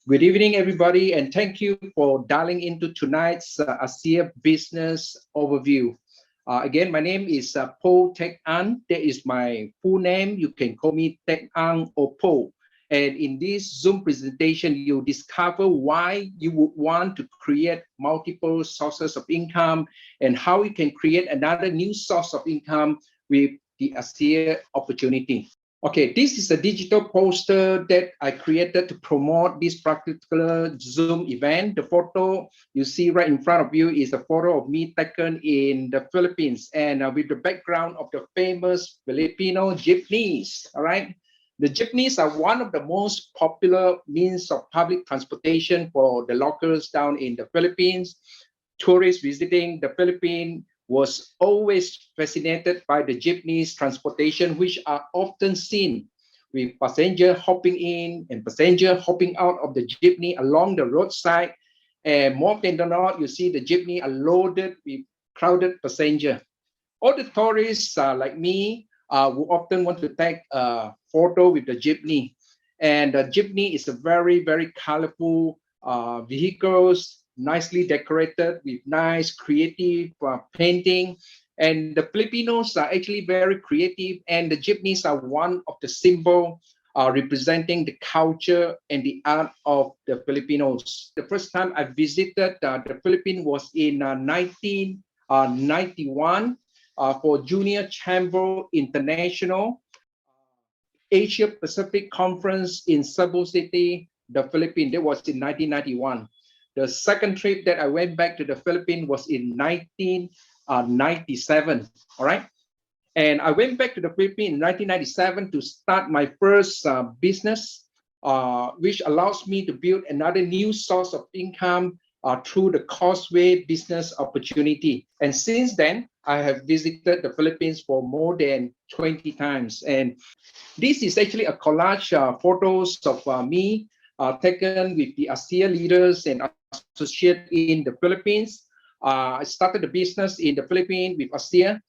Good evening, everybody, and thank you for dialing into tonight's Asea Business Overview. Again, my name is Paul Tech An. That is my full name. You can call me Tech An or Paul. And in this Zoom presentation, you discover why you would want to create multiple sources of income and how you can create another new source of income with the Asea opportunity. Okay, this is a digital poster that I created to promote this particular Zoom event. The photo you see right in front of you is a photo of me taken in the Philippines and with the background of the famous Filipino jeepneys, all right? The jeepneys are one of the most popular means of public transportation for the locals down in the Philippines. Tourists visiting the Philippines was always fascinated by the jeepneys transportation, which are often seen with passenger hopping in and passenger hopping out of the jeepney along the roadside. And more often than not, you see the jeepney are loaded with crowded passenger. All the tourists like me will often want to take a photo with the jeepney. And the jeepney is a very, very colorful vehicles, nicely decorated with nice creative painting. And the Filipinos are actually very creative, and the jeepneys are one of the symbol representing the culture and the art of the Filipinos. The first time I visited the Philippines was in 1991 for Junior Chamber International Asia Pacific Conference in Cebu City, the Philippines. That was in 1991. The second trip that I went back to the Philippines was in 1997. All right. And I went back to the Philippines in 1997 to start my first business, which allows me to build another new source of income through the Causeway business opportunity. And since then, I have visited the Philippines for more than 20 times. And this is actually a collage photos of me taken with the ASEA leaders and associates in the Philippines. I started the business in the Philippines with ASEA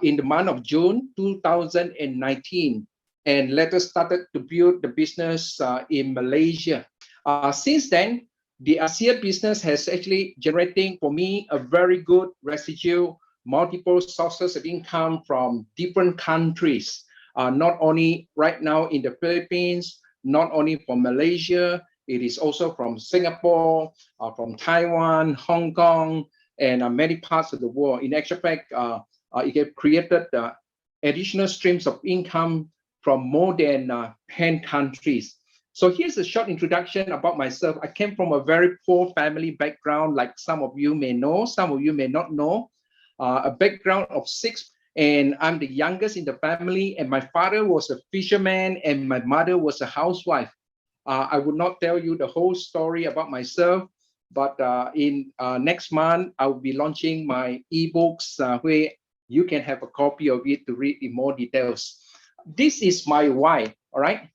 in the month of June 2019, and later started to build the business in Malaysia. Since then, the ASEA business has actually generating for me a very good residue, multiple sources of income from different countries, not only right now in the Philippines, not only from Malaysia, it is also from Singapore, from Taiwan, Hong Kong, and many parts of the world. In actual fact, it have created additional streams of income from more than 10 countries. So here's a short introduction about myself. I came from a very poor family background, like some of you may know, some of you may not know. A background of six, and I'm the youngest in the family, and my father was a fisherman and my mother was a housewife. I would not tell you the whole story about myself, but in next month, I will be launching my ebooks where you can have a copy of it to read in more details. This is my why, all right?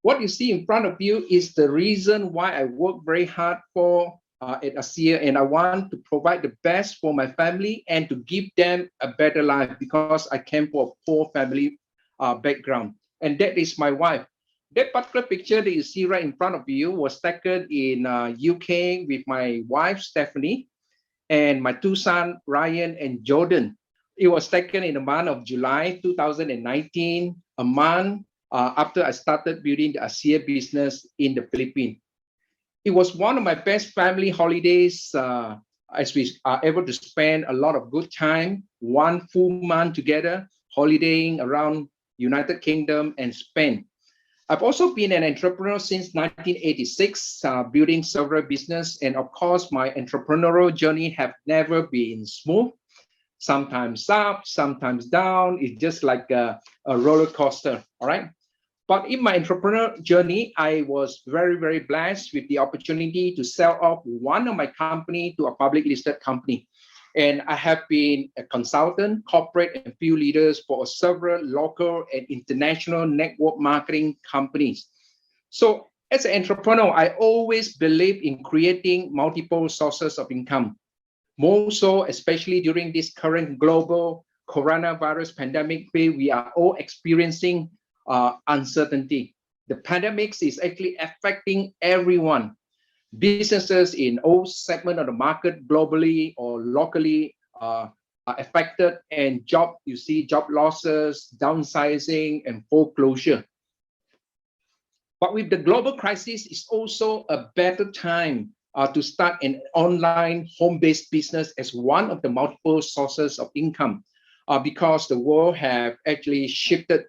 What you see in front of you is the reason why I work very hard for at ASEA, and I want to provide the best for my family and to give them a better life because I came from a poor family background. And that is my wife. That particular picture that you see right in front of you was taken in UK with my wife, Stephanie, and my two sons, Ryan and Jordan. It was taken in the month of July 2019, a month after I started building the ASEA business in the Philippines. It was one of my best family holidays as we are able to spend a lot of good time, one full month together, holidaying around United Kingdom and Spain. I've also been an entrepreneur since 1986, building several business. And of course, my entrepreneurial journey have never been smooth. Sometimes up, sometimes down. It's just like a roller coaster, all right? But in my entrepreneur journey, I was very, very blessed with the opportunity to sell off one of my company to a public listed company. And I have been a consultant, corporate and field leaders for several local and international network marketing companies. So as an entrepreneur, I always believe in creating multiple sources of income. More so, especially during this current global coronavirus pandemic where we are all experiencing uncertainty. The pandemic is actually affecting everyone. Businesses in all segments of the market globally or locally are affected, and you see job losses, downsizing, and foreclosure. But with the global crisis, it's also a better time to start an online home-based business as one of the multiple sources of income, because the world have actually shifted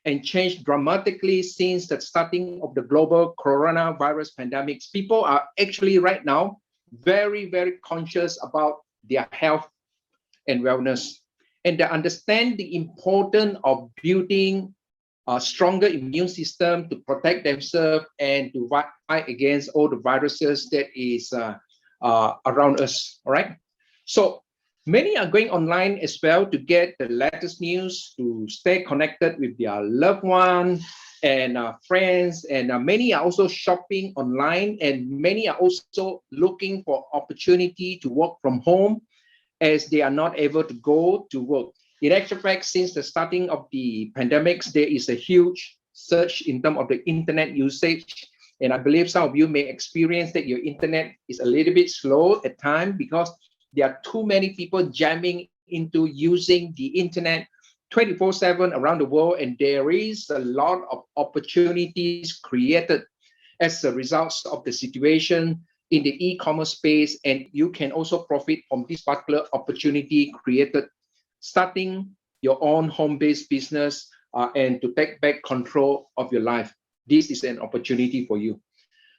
and changed dramatically since the starting of the global coronavirus pandemic. People are actually right now very, very conscious about their health and wellness, and they understand the importance of building a stronger immune system to protect themselves and to fight against all the viruses that is around us. All right. So many are going online as well to get the latest news, to stay connected with their loved ones and friends. And many are also shopping online, and many are also looking for opportunity to work from home as they are not able to go to work. In actual fact, since the starting of the pandemics, there is a huge surge in terms of the internet usage. And I believe some of you may experience that your internet is a little bit slow at times because there are too many people jamming into using the internet 24/7 around the world. And there is a lot of opportunities created as a result of the situation in the e-commerce space. And you can also profit from this particular opportunity created starting your own home-based business and to take back control of your life. This is an opportunity for you.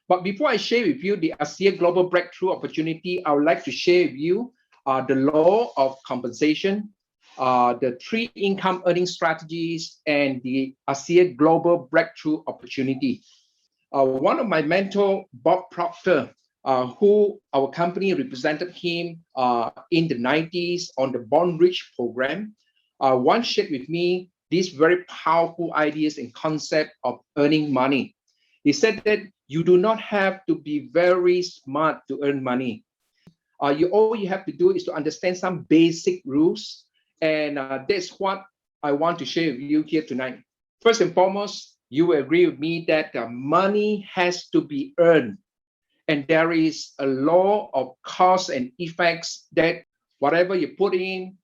But before I share with you the Asea Global Breakthrough Opportunity, I would like to share with you the law of compensation, the 3 income earning strategies, and the Asea Global Breakthrough Opportunity. One of my mentor, Bob Proctor, who our company represented him in the 90s on the Born Rich program, once shared with me these very powerful ideas and concept of earning money. He said that you do not have to be very smart to earn money. All you have to do is to understand some basic rules, and that's what I want to share with you here tonight. First and foremost, you will agree with me that money has to be earned. And there is a law of cause and effects that whatever you put in,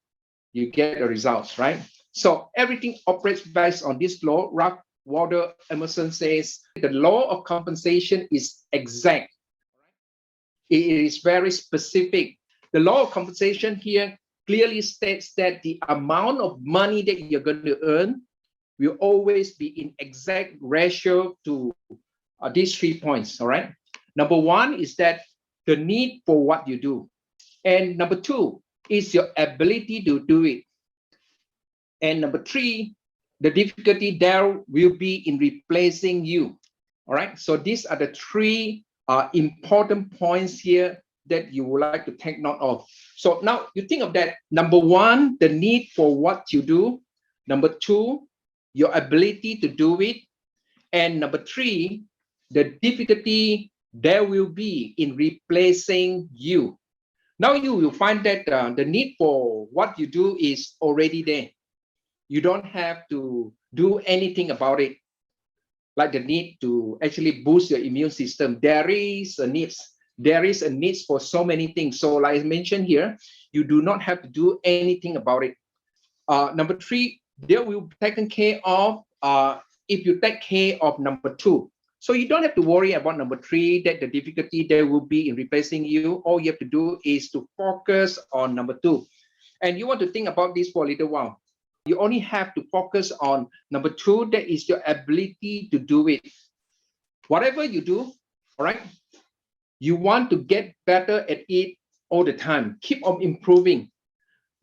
you get the results, right? So everything operates based on this law. Ralph Waldo Emerson says the law of compensation is exact. It is very specific. The law of compensation here clearly states that the amount of money that you're going to earn will always be in exact ratio to these 3 points, all right? Number 1 is that the need for what you do. And number 2 is your ability to do it. And number 3, the difficulty there will be in replacing you. All right. So these are the 3 important points here that you would like to take note of. So now you think of that. Number 1, the need for what you do. Number 2, your ability to do it. And number 3, the difficulty there will be in replacing you. Now you will find that the need for what you do is already there. You don't have to do anything about it. Like the need to actually boost your immune system. There is a need. There is a need for so many things. So like I mentioned here, you do not have to do anything about it. Number 3, they will be taken care of if you take care of number 2. So you don't have to worry about number 3, that the difficulty there will be in replacing you. All you have to do is to focus on number 2. And you want to think about this for a little while. You only have to focus on number 2, that is your ability to do it. Whatever you do, all right, you want to get better at it all the time. Keep on improving.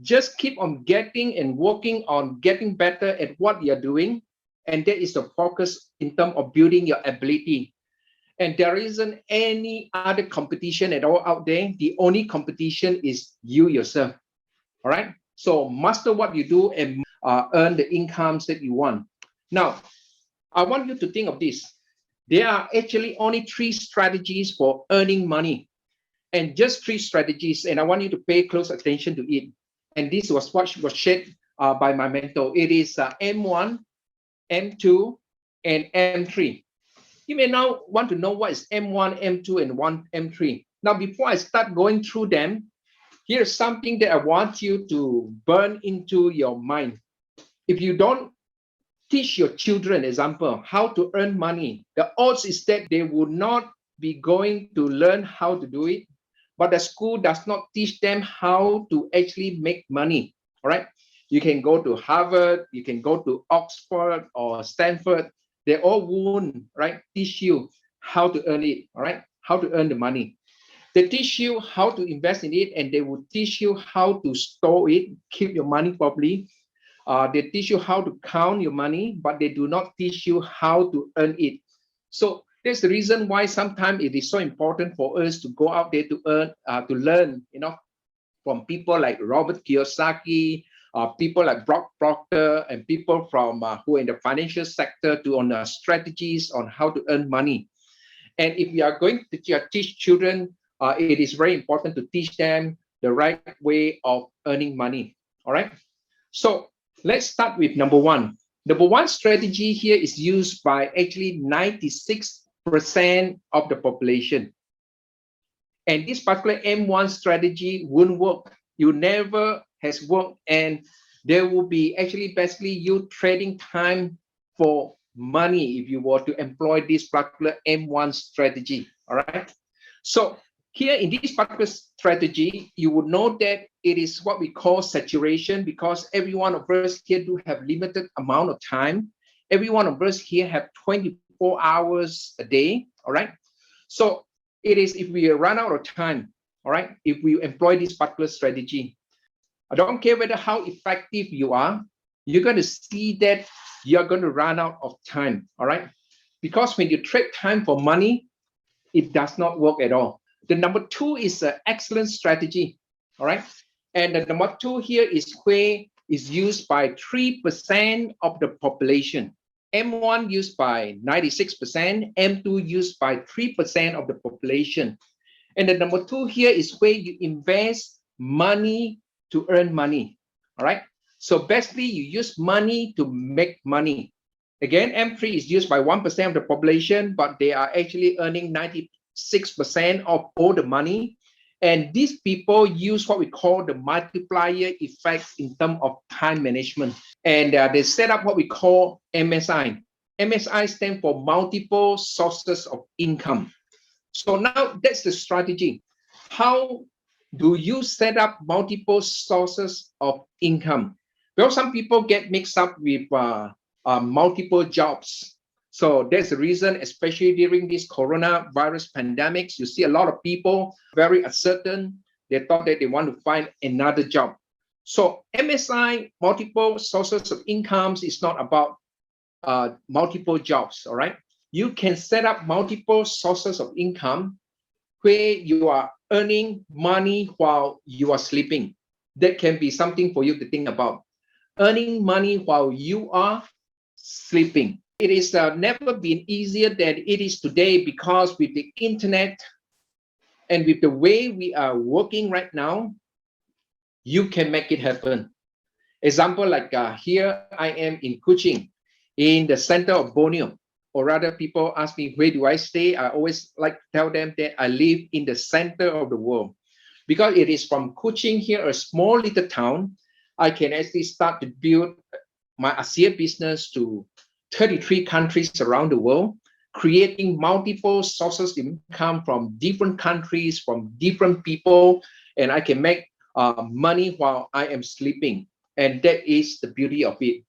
Just keep on getting and working on getting better at what you're doing. And that is the focus in terms of building your ability. And there isn't any other competition at all out there. The only competition is you yourself. All right. So master what you do and earn the incomes that you want. Now, I want you to think of this. There are actually only 3 strategies for earning money, and just 3 strategies. And I want you to pay close attention to it. And this was what was shared by my mentor. It is M1, M2, and M3. You may now want to know what is M1, M2, and M3. Now, before I start going through them, here's something that I want you to burn into your mind. If you don't teach your children, example, how to earn money, the odds is that they will not be going to learn how to do it, but the school does not teach them how to actually make money. All right. You can go to Harvard, you can go to Oxford or Stanford. They all won't, right, teach you how to earn it. All right. How to earn the money. They teach you how to invest in it, and they will teach you how to store it, keep your money properly. They teach you how to count your money, but they do not teach you how to earn it. So that's the reason why sometimes it is so important for us to go out there to learn, from people like Robert Kiyosaki, people like Brock Proctor, and people from who are in the financial sector on strategies on how to earn money. And if we are going to teach children, it is very important to teach them the right way of earning money. All right. So let's start with number one. Number one strategy here is used by actually 96% of the population. And this particular M1 strategy wouldn't work. You never has worked, and there will be actually basically you trading time for money if you were to employ this particular M1 strategy. All right. So here in this particular strategy, you would know that it is what we call saturation, because every one of us here do have limited amount of time. Every one of us here have 24 hours a day. All right. So it is if we run out of time, all right, if we employ this particular strategy, I don't care whether how effective you are, you're going to see that you're going to run out of time. All right. Because when you trade time for money, it does not work at all. The number two is an excellent strategy. All right. And the number two here is where is used by 3% of the population. M1 used by 96%, M2 used by 3% of the population. And the number two here is where you invest money to earn money. All right. So basically, you use money to make money. Again, M3 is used by 1% of the population, but they are actually earning 96% of all the money. And these people use what we call the multiplier effect in terms of time management. And they set up what we call MSI. MSI stands for multiple sources of income. So now that's the strategy. How do you set up multiple sources of income? Well, some people get mixed up with multiple jobs. So that's the reason, especially during this coronavirus pandemics, you see a lot of people very uncertain. They thought that they want to find another job. So MSI, multiple sources of incomes, is not about multiple jobs, all right? You can set up multiple sources of income where you are earning money while you are sleeping. That can be something for you to think about. Earning money while you are sleeping. It is never been easier than it is today, because with the internet and with the way we are working right now, you can make it happen. Example, like here I am in Kuching, in the center of Borneo, or rather people ask me, where do I stay? I always like to tell them that I live in the center of the world, because it is from Kuching here, a small little town, I can actually start to build my Asea business to 33 countries around the world, creating multiple sources of income from different countries, from different people, and I can make money while I am sleeping. And that is the beauty of it.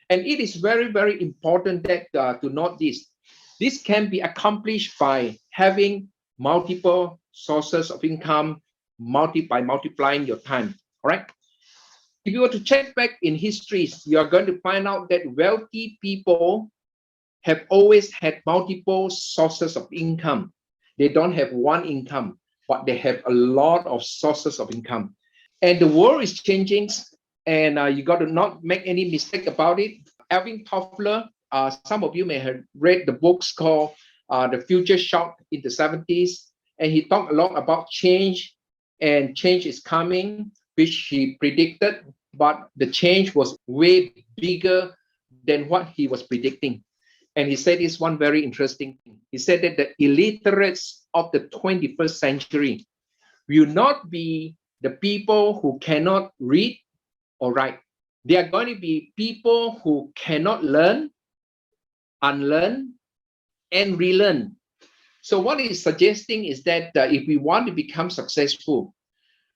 And it is very, very important that to note this. This can be accomplished by having multiple sources of income by multiplying your time. All right. If you were to check back in history, you are going to find out that wealthy people have always had multiple sources of income. They don't have one income, but they have a lot of sources of income. And the world is changing, and you got to not make any mistake about it. Alvin Toffler, some of you may have read the books called The Future Shock in the 70s, and he talked a lot about change, and change is coming, which he predicted, but the change was way bigger than what he was predicting. And he said this one very interesting thing. He said that the illiterates of the 21st century will not be the people who cannot read or write. They are going to be people who cannot learn, unlearn, and relearn. So what he's suggesting is that if we want to become successful,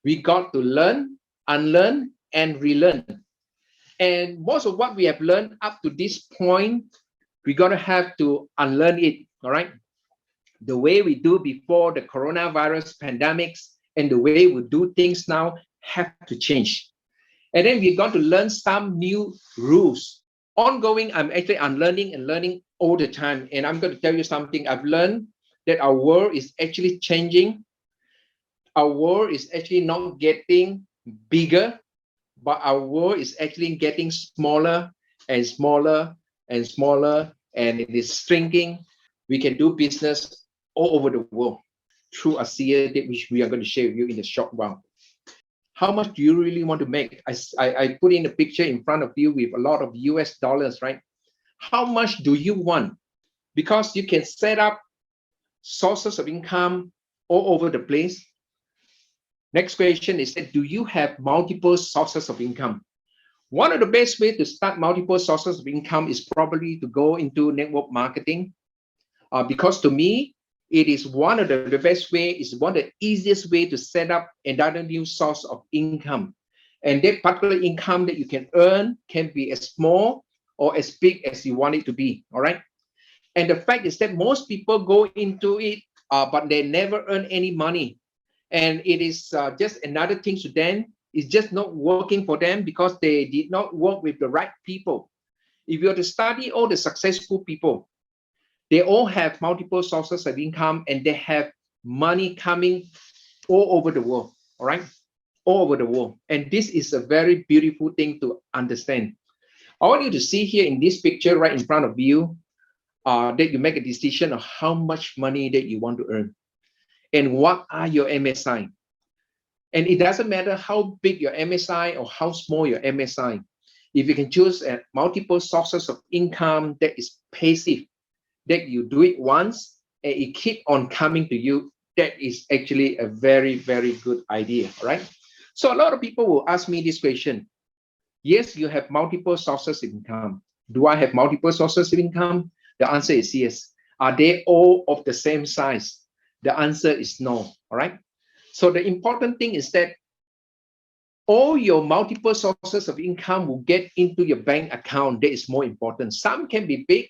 we got to learn, unlearn, and relearn. And most of what we have learned up to this point, we're going to have to unlearn it, all right? The way we do before the coronavirus pandemics and the way we do things now have to change. And then we got to learn some new rules. Ongoing, I'm actually unlearning and learning all the time. And I'm going to tell you something. I've learned that our world is actually changing. Our world is actually not getting bigger, but our world is actually getting smaller and smaller and smaller, and it is shrinking. We can do business all over the world through Asea, which we are going to share with you in a short while. How much do you really want to make? I put in a picture in front of you with a lot of US dollars, right? How much do you want? Because you can set up sources of income all over the place. Next question is that, do you have multiple sources of income? One of the best ways to start multiple sources of income is probably to go into network marketing. Because to me, it is one of the best way, is one of the easiest way to set up another new source of income. And that particular income that you can earn can be as small or as big as you want it to be, all right? And the fact is that most people go into it, but they never earn any money. And it is just another thing to them. It's just not working for them because they did not work with the right people. If you were to study all the successful people, they all have multiple sources of income and they have money coming all over the world, all right? All over the world. And this is a very beautiful thing to understand. I want you to see here in this picture right in front of you, that you make a decision of how much money that you want to earn and what are your MSI. And it doesn't matter how big your MSI or how small your MSI. If you can choose multiple sources of income that is passive, that you do it once and it keep on coming to you, that is actually a very, very good idea, right? So a lot of people will ask me this question. Yes, you have multiple sources of income. Do I have multiple sources of income? The answer is yes. Are they all of the same size? The answer is no, all right? So the important thing is that all your multiple sources of income will get into your bank account. That is more important. Some can be big,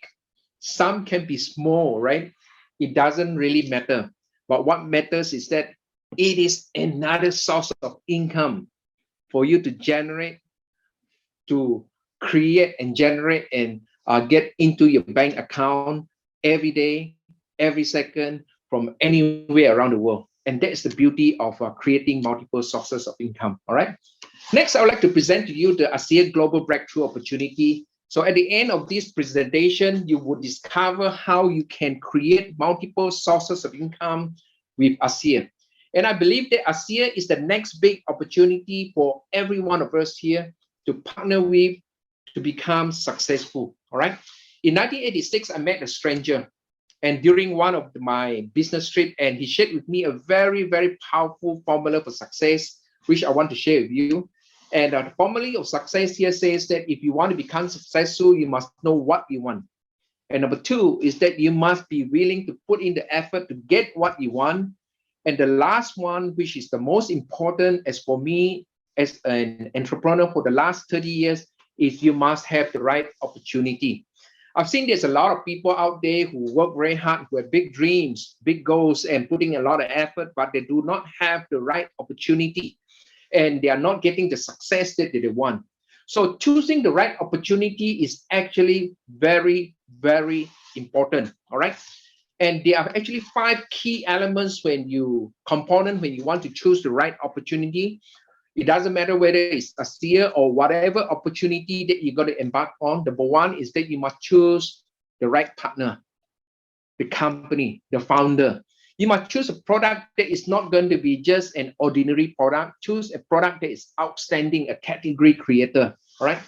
some can be small, right? It doesn't really matter. But what matters is that it is another source of income for you to generate, to create and generate and get into your bank account every day, every second, from anywhere around the world. And that's the beauty of creating multiple sources of income, all right? Next, I would like to present to you the Asea Global Breakthrough Opportunity. So at the end of this presentation, you will discover how you can create multiple sources of income with Asea. And I believe that Asea is the next big opportunity for every one of us here to partner with, to become successful, all right? In 1986, I met a stranger, and during one of my business trip, and he shared with me a very, very powerful formula for success, which I want to share with you. And the formula of success here says that if you want to become successful, you must know what you want. And number two is that you must be willing to put in the effort to get what you want. And the last one, which is the most important as for me as an entrepreneur for the last 30 years, is you must have the right opportunity. I've seen there's a lot of people out there who work very hard, who have big dreams, big goals, and putting a lot of effort, but they do not have the right opportunity, and they are not getting the success that they want. So choosing the right opportunity is actually very, very important, all right? And there are actually 5 key elements when you want to choose the right opportunity. It doesn't matter whether it's Asea or whatever opportunity that you're going to embark on. Number one is that you must choose the right partner, the company, the founder. You must choose a product that is not going to be just an ordinary product. Choose a product that is outstanding, a category creator, all right?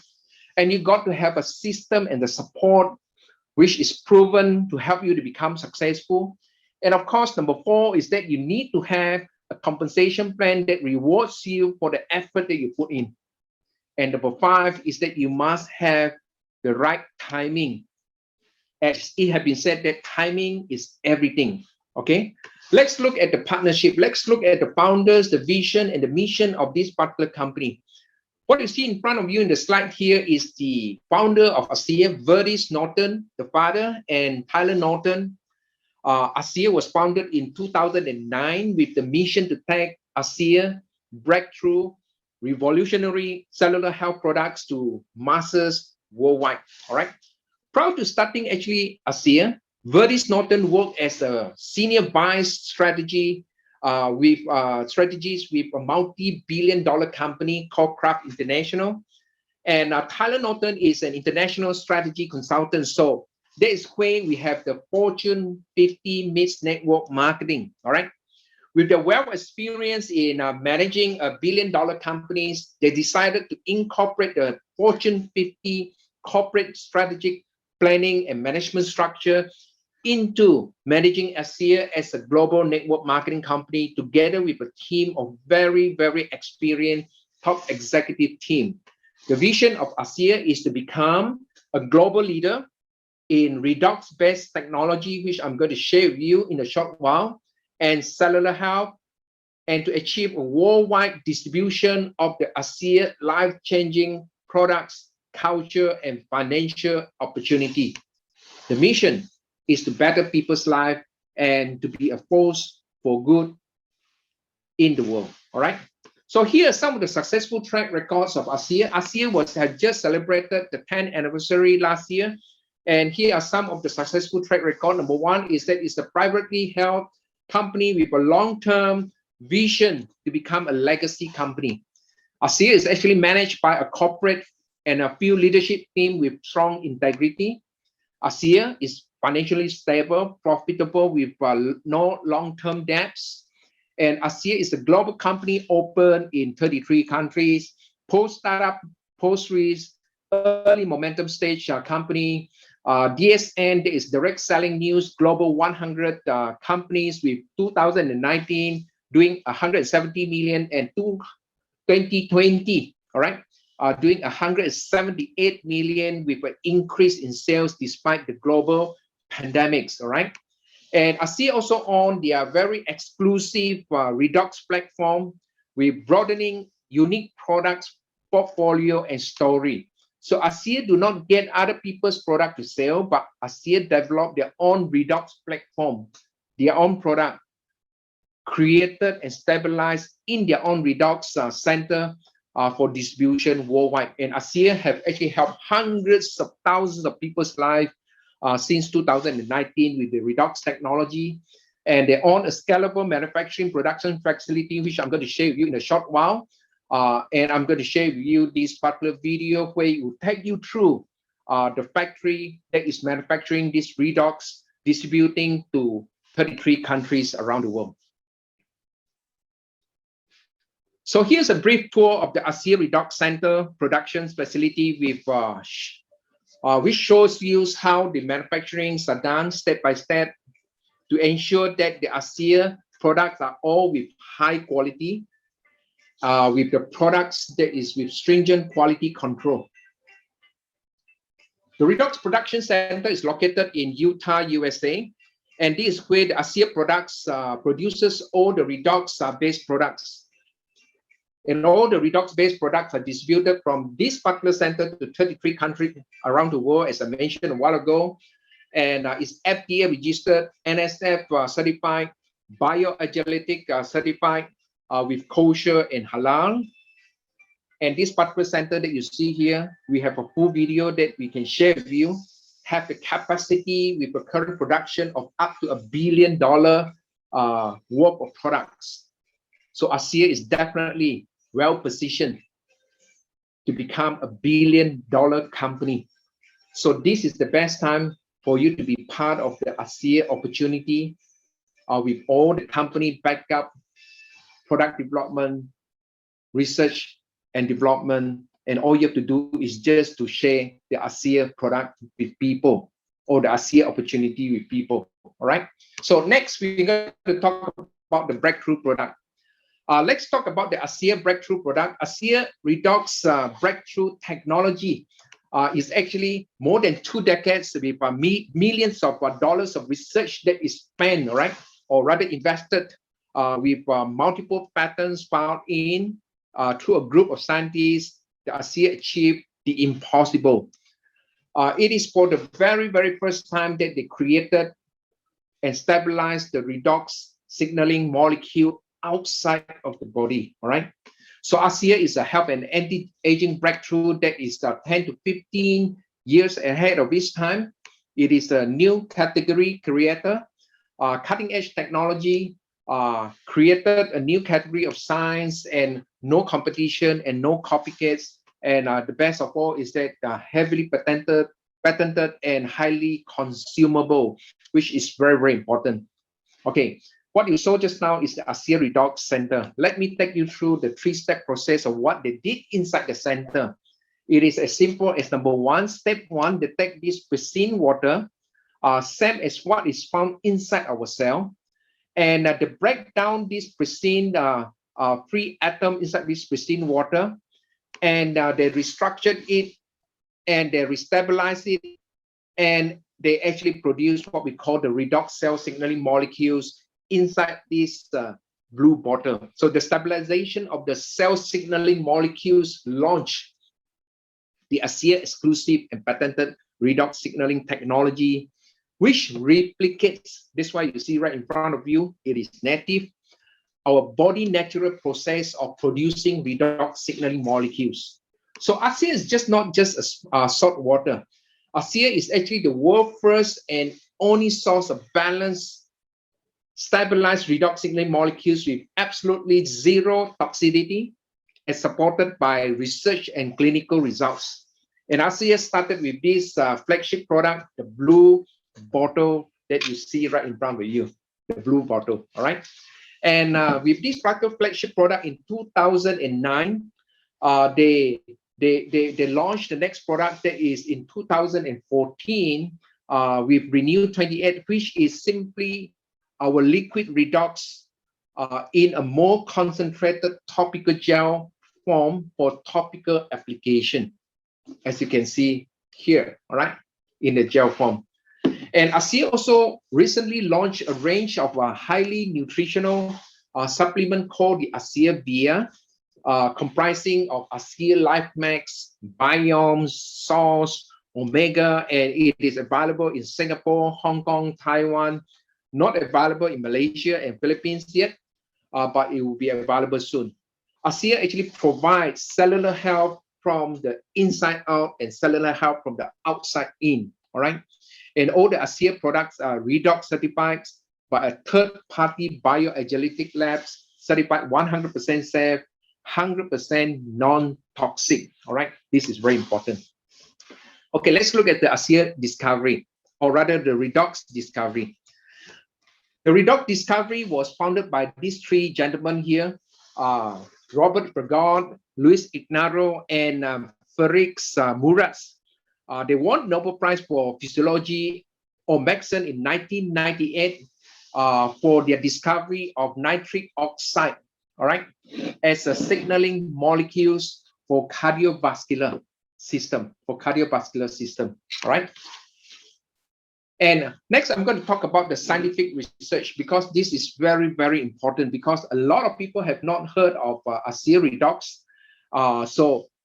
And you got to have a system and the support which is proven to help you to become successful. And of course, number 4 is that you need to have a compensation plan that rewards you for the effort that you put in. And number 5 is that you must have the right timing. As it has been said, that timing is everything. Okay, let's look at the partnership. Let's look at the founders, the vision, and the mission of this particular company. What you see in front of you in the slide here is the founder of Asea, Verdis Norton, the father, and Tyler Norton. Asea was founded in 2009 with the mission to take Asea breakthrough revolutionary cellular health products to masses worldwide. All right. Prior to starting actually Asea, Verdis Norton worked as a senior vice strategy with strategies with a multi-billion-dollar company called Kraft International. And Tyler Norton is an international strategy consultant. So that is where we have the Fortune 50 meets network marketing. All right. With their wealth experience in managing billion-dollar companies, they decided to incorporate the Fortune 50 corporate strategic planning and management structure into managing Asea as a global network marketing company together with a team of very, very experienced top executive team. The vision of Asea is to become a global leader in redox-based technology, which I'm going to share with you in a short while, and cellular health, and to achieve a worldwide distribution of the Asea life-changing products, culture, and financial opportunity. The mission is to better people's life and to be a force for good in the world. All right. So here are some of the successful track records of Asea. Asea had just celebrated the 10th anniversary last year. And here are some of the successful track record. Number 1 is that it's a privately held company with a long-term vision to become a legacy company. Asea is actually managed by a corporate and a few leadership team with strong integrity. Asea is financially stable, profitable with no long-term debts. And Asea is a global company open in 33 countries, post-startup, post-risk, early momentum stage company. DSN is direct selling news, global 100 companies with 2019 doing 170 million and 2020, all right, doing 178 million with an increase in sales despite the global pandemics, all right. And Asea also on their very exclusive Redox platform with broadening unique products portfolio and story. So Asea do not get other people's product to sell, but Asea develop their own Redox platform, their own product, created and stabilized in their own Redox center for distribution worldwide. And Asea have actually helped hundreds of thousands of people's life since 2019 with the Redox technology. And they own a scalable manufacturing production facility, which I'm going to share with you in a short while. And I'm going to share with you this particular video where it will take you through the factory that is manufacturing this Redox, distributing to 33 countries around the world. So here's a brief tour of the Asea Redox Center production facility with which shows you how the manufacturing are done step by step to ensure that the Asea products are all with high quality, with the products that is with stringent quality control. The Redox Production Center is located in Utah, USA, and this is where the Asea products produces all the Redox-based products. And all the Redox-based products are distributed from this particular center to 33 countries around the world, as I mentioned a while ago. And it's FDA registered, NSF certified, bioagility certified with kosher and halal. And this particular center that you see here, we have a full video that we can share with you, have the capacity with a current production of up to $1 billion worth of products. So Asea is definitely well positioned to become $1 billion company. So this is the best time for you to be part of the Asea opportunity with all the company backup, product development, research and development, and all you have to do is just to share the Asea product with people. or the Asea opportunity with people. All right. So next, we're going to talk about the breakthrough product. Let's talk about the Asea breakthrough product. Asea Redox breakthrough technology is actually more than 2 decades with millions of dollars of research that is spent, right, or rather invested with multiple patents filed in through a group of scientists. The Asea achieved the impossible. It is for the very, very first time that they created and stabilized the redox signaling molecule outside of the body. All right. So Asea is a health and anti-aging breakthrough that is 10 to 15 years ahead of its time. It is a new category creator, cutting-edge technology, created a new category of science, and no competition and no copycats. And the best of all is that heavily patented and highly consumable, which is very, very important. Okay, what you saw just now is the Asea Redox Center. Let me take you through the 3-step process of what they did inside the center. It is as simple as number 1, step 1, detect this pristine water, same as what is found inside our cell. And to break down this pristine free atom inside this pristine water, and they restructured it and they restabilized it, and they actually produce what we call the redox cell signaling molecules inside this blue bottle. So the stabilization of the cell signaling molecules launch the Asea exclusive and patented redox signaling technology, which replicates, this is why you see right in front of you, it is native, our body natural process of producing redox signaling molecules. So Asea is just not just a salt water. Asea is actually the world's first and only source of balanced, stabilized redox signaling molecules with absolutely zero toxicity, as supported by research and clinical results. And Asea started with this flagship product, the blue bottle that you see right in front of you, the blue bottle, all right? And with this flagship product in 2009, they launched the next product that is in 2014 with Renew 28, which is simply our liquid redox in a more concentrated topical gel form for topical application, as you can see here, all right, in the gel form. And Asea also recently launched a range of highly nutritional supplement called the Asea Via, comprising of Asea Life Max, Biomes, Source, Omega, and it is available in Singapore, Hong Kong, Taiwan, not available in Malaysia and Philippines yet, but it will be available soon. Asea actually provides cellular health from the inside out and cellular health from the outside in, all right? And all the Asea products are redox certified by a third-party bioagility labs, certified 100% safe, 100% non-toxic, all right? This is very important. Okay, let's look at the Asea discovery, or rather the redox discovery. The redox discovery was founded by these 3 gentlemen here, Robert Pregard, Luis Ignaro, and Felix Muratz. They won Nobel Prize for Physiology or Medicine in 1998 for their discovery of nitric oxide, all right, as a signaling molecules for cardiovascular system, all right? And next, I'm going to talk about the scientific research, because this is very, very important, because a lot of people have not heard of Asea Redox.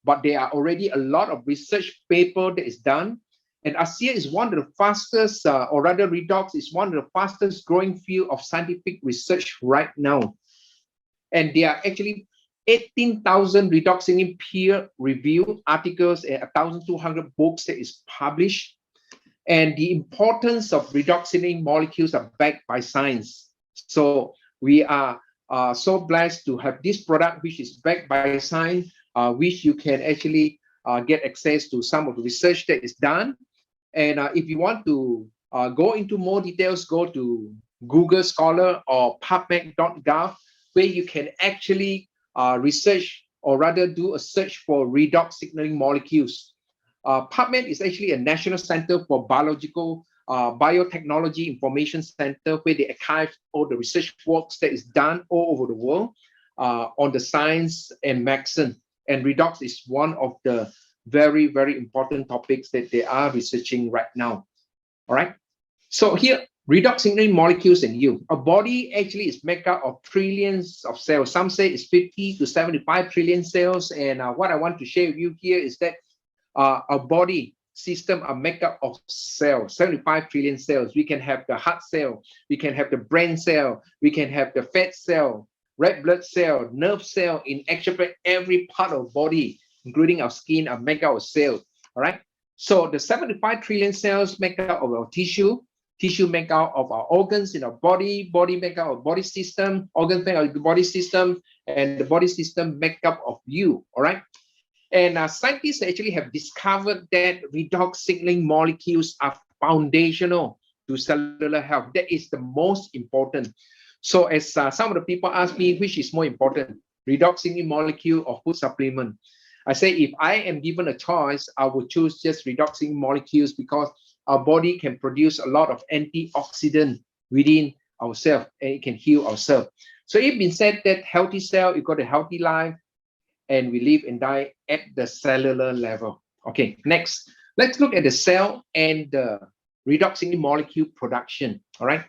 But there are already a lot of research paper that is done. And Asea is one of the fastest, or rather Redox is one of the fastest growing field of scientific research right now. And there are actually 18,000 redoxing peer-reviewed articles and 1,200 books that is published. And the importance of redoxing molecules are backed by science. So we are so blessed to have this product, which is backed by science, which you can actually get access to some of the research that is done. And if you want to go into more details, go to Google Scholar or PubMed.gov, where you can actually research, or rather do a search for redox signaling molecules. PubMed is actually a national center for biological biotechnology information center where they archive all the research works that is done all over the world on the science and medicine. And redox is one of the very, very important topics that they are researching right now. All right. So here, redox signaling molecules in you. A body actually is made up of trillions of cells. Some say it's 50 to 75 trillion cells. And what I want to share with you here is that our body system are made up of cells, 75 trillion cells. We can have the heart cell, we can have the brain cell, we can have the fat cell, red blood cell, nerve cell. In actually every part of body, including our skin, are made up of cells. All right. So the 75 trillion cells make up of our tissue make out of our organs in our body make up of body system, organs make up of the body system, and the body system make up of you. All right. And scientists actually have discovered that redox signaling molecules are foundational to cellular health. That is the most important. So as some of the people ask me, which is more important, redox signaling molecule or food supplement? I say, if I am given a choice, I would choose just redox signaling molecules because our body can produce a lot of antioxidant within ourselves and it can heal ourselves. So it's been said that healthy cell, you got a healthy life, and we live and die at the cellular level. Okay, next, let's look at the cell and the redox signaling molecule production. All right.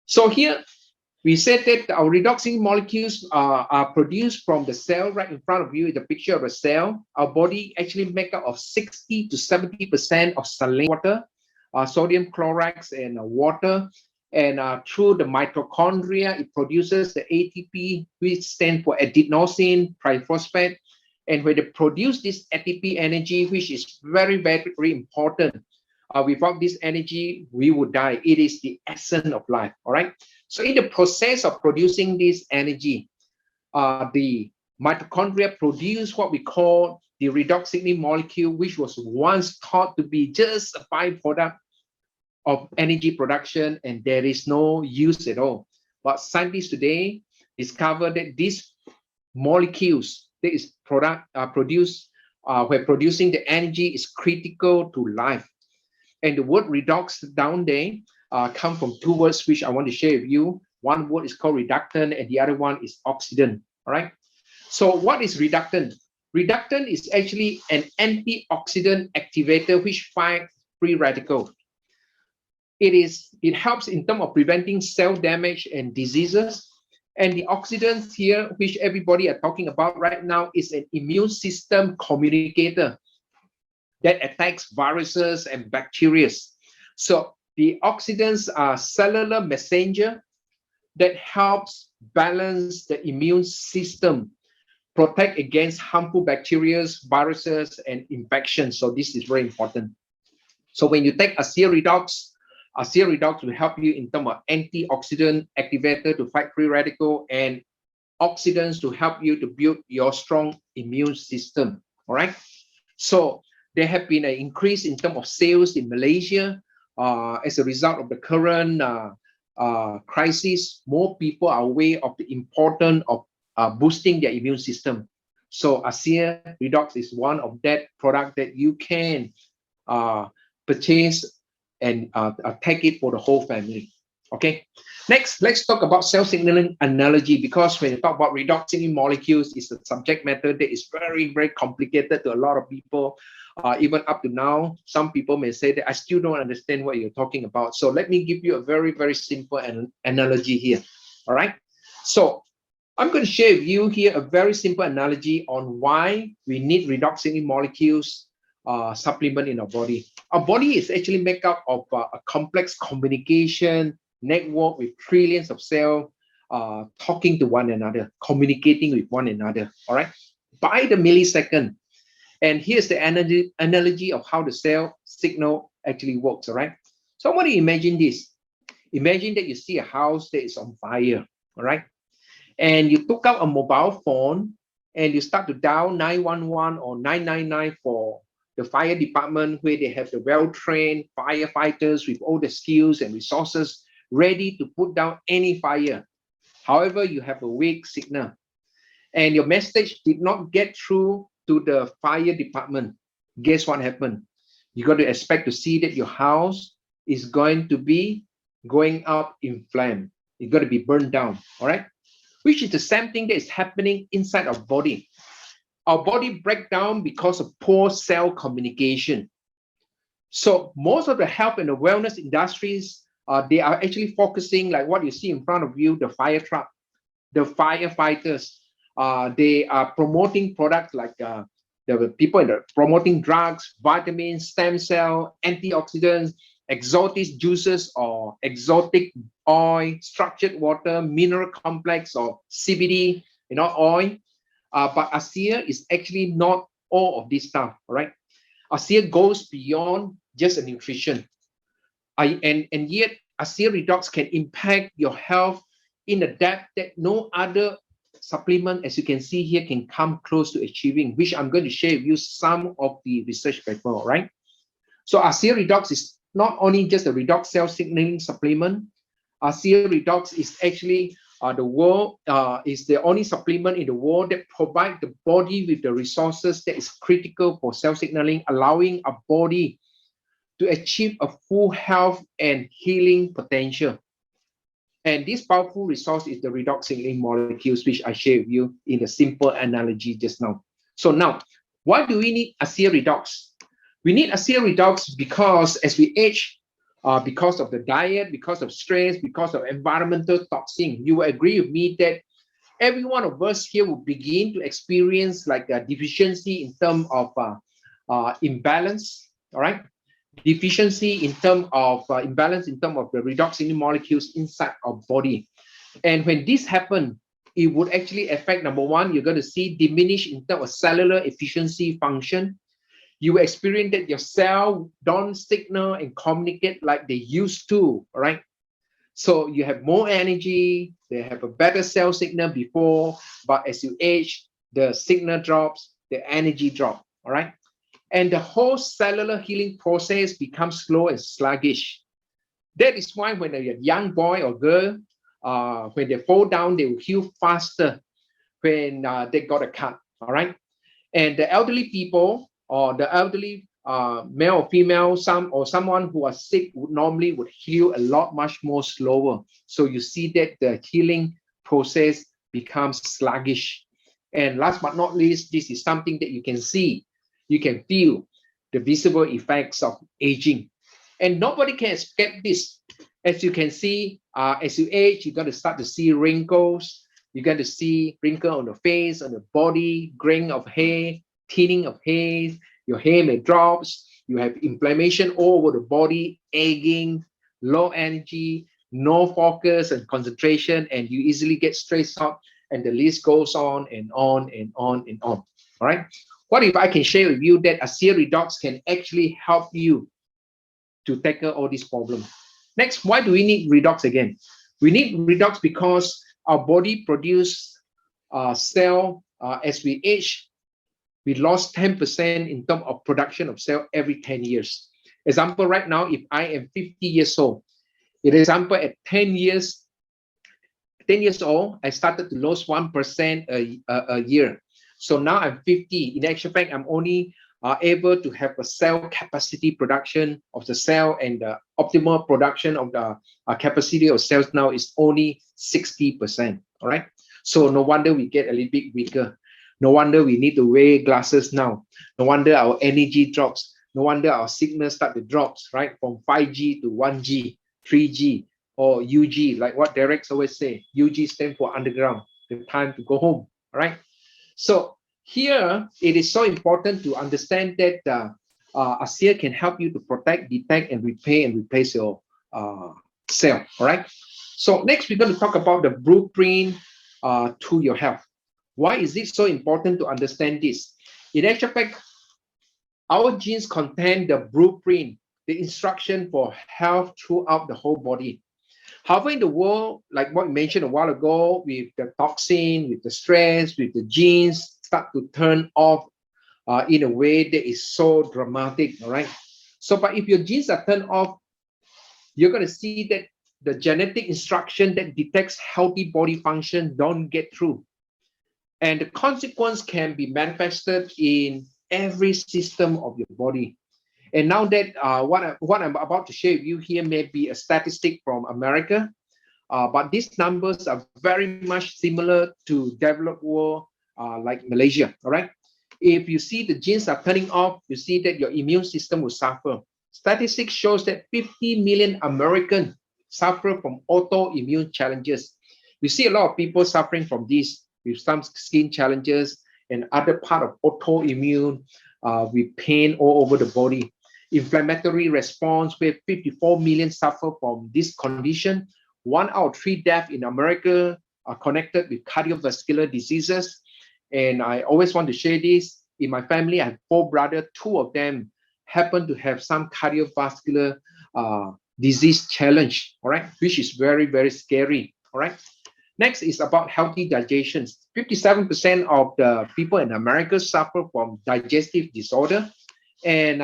So here we said that our redox signaling molecules are produced from the cell right in front of you. In the picture of a cell, our body actually make up of 60 to 70% of saline water, sodium chloride, and water. And through the mitochondria, it produces the ATP, which stands for adenosine triphosphate. And when they produce this ATP energy, which is very, very, very important, without this energy, we would die. It is the essence of life. All right. So in the process of producing this energy, the mitochondria produce what we call the redox signaling molecule, which was once thought to be just a byproduct of energy production, and there is no use at all. But scientists today discover that these molecules that is produced when producing the energy is critical to life. And the word redox down there come from two words which I want to share with you. One word is called reductant and the other one is oxidant. All right. So what is reductant? Reductant is actually an antioxidant activator which fights free radicals. It helps in terms of preventing cell damage and diseases. And the oxidants here, which everybody are talking about right now, is an immune system communicator that attacks viruses and bacteria. So the oxidants are cellular messenger that helps balance the immune system, protect against harmful bacteria, viruses, and infections. So this is very important. So when you take Asea redox will help you in terms of antioxidant activator to fight free radical and oxidants to help you to build your strong immune system. All right. So there have been an increase in terms of sales in Malaysia as a result of the current crisis. More people are aware of the importance of boosting their immune system. So Asea Redox is one of that product that you can purchase and take it for the whole family. Okay. Next, let's talk about cell signaling analogy, because when you talk about redox signaling molecules, it's a subject matter that is very, very complicated to a lot of people. Even up to now, some people may say that I still don't understand what you're talking about. So let me give you a very, very simple analogy here. All right. So I'm going to share with you here a very simple analogy on why we need redox signaling molecules supplement in our body. Our body is actually made up of a complex communication network with trillions of cells talking to one another, communicating with one another. All right. By the millisecond. And here's the analogy of how the cell signal actually works. All right. So I want to imagine this. Imagine that you see a house that is on fire. All right. And you took out a mobile phone and you start to dial 911 or 999 for the fire department, where they have the well-trained firefighters with all the skills and resources ready to put down any fire. However, you have a weak signal and your message did not get through to the fire department. Guess what happened? You got to expect to see that your house is going to be going up in flame. It's going to be burned down, all right? Which is the same thing that is happening inside our body. Our body breaks down because of poor cell communication. So most of the health and the wellness industries, they are actually focusing, like what you see in front of you, the fire truck, the firefighters. They are promoting products like the people promoting drugs, vitamins, stem cell, antioxidants, exotic juices or exotic oil, structured water, mineral complex or CBD, oil. But Asea is actually not all of this stuff, all right? Asea goes beyond just a nutrition. And yet Asea Redox can impact your health in a depth that no other supplement, as you can see here, can come close to achieving, which I'm going to share with you some of the research paper, all right? So Asea Redox is not only just a redox cell signaling supplement. Asea Redox is actually is the only supplement in the world that provides the body with the resources that is critical for cell signaling, allowing a body to achieve a full health and healing potential. And this powerful resource is the redox signaling molecules, which I shared with you in a simple analogy just now. So now, why do we need Asea Redox? We need Asea Redox because as we age, because of the diet, because of stress, because of environmental toxin, you will agree with me that every one of us here will begin to experience like a deficiency in terms of imbalance, all right? Deficiency in terms of imbalance in terms of the redox signaling molecules inside our body. And when this happens, it would actually affect, number one, you're going to see diminish in terms of cellular efficiency function. You will experience that your cell don't signal and communicate like they used to, all right? So you have more energy, they have a better cell signal before, but as you age, the signal drops, the energy drops, all right? And the whole cellular healing process becomes slow and sluggish. That is why when a young boy or girl, when they fall down, they will heal faster when they got a cut, all right? And the elderly people or the elderly male or female, someone who are sick would normally heal a lot much more slower. So you see that the healing process becomes sluggish. And last but not least, this is something that you can see, you can feel the visible effects of aging. And nobody can escape this. As you can see, as you age, you're going to start to see wrinkles. You're going to see wrinkle on the face, on the body, graying of hair, thinning of hair. Your hair may drop. You have inflammation all over the body, aging, low energy, no focus and concentration, and you easily get stressed out. And the list goes on and on and on and on. All right. What if I can share with you that Asea Redox can actually help you to tackle all these problems? Next, why do we need redox again? We need redox because our body produces cell as we age. We lost 10% in terms of production of cell every 10 years. Example, right now, if I am 50 years old, example, at 10 years old, I started to lose 1% a year. So now I'm 50. In actual fact, I'm only able to have a cell capacity production of the cell, and the optimal production of the capacity of cells now is only 60%. All right. So no wonder we get a little bit weaker. No wonder we need to wear glasses now. No wonder our energy drops. No wonder our signal start to drop, right? From 5G to 1G, 3G, or UG, like what Derek's always say. UG stands for underground, the time to go home. All right. So here, it is so important to understand that Asea can help you to protect, detect, and repair and replace your cell. All right. So next, we're going to talk about the blueprint to your health. Why is it so important to understand this? In actual fact, our genes contain the blueprint, the instruction for health throughout the whole body. However, in the world, like what we mentioned a while ago, with the toxin, with the stress, with the genes start to turn off in a way that is so dramatic, all right? So, but if your genes are turned off, you're going to see that the genetic instruction that detects healthy body function don't get through. And the consequence can be manifested in every system of your body. And now that what I'm about to share with you here may be a statistic from America, but these numbers are very much similar to developed world like Malaysia. All right. If you see the genes are turning off, you see that your immune system will suffer. Statistics shows that 50 million Americans suffer from autoimmune challenges. We see a lot of people suffering from this with some skin challenges and other part of autoimmune with pain all over the body. Inflammatory response, where 54 million suffer from this condition. 1 out of 3 deaths in America are connected with cardiovascular diseases. And I always want to share this. In my family, I have 4 brothers. 2 of them happen to have some cardiovascular disease challenge, all right, which is very, very scary, all right. Next is about healthy digestion. 57% of the people in America suffer from digestive disorder, and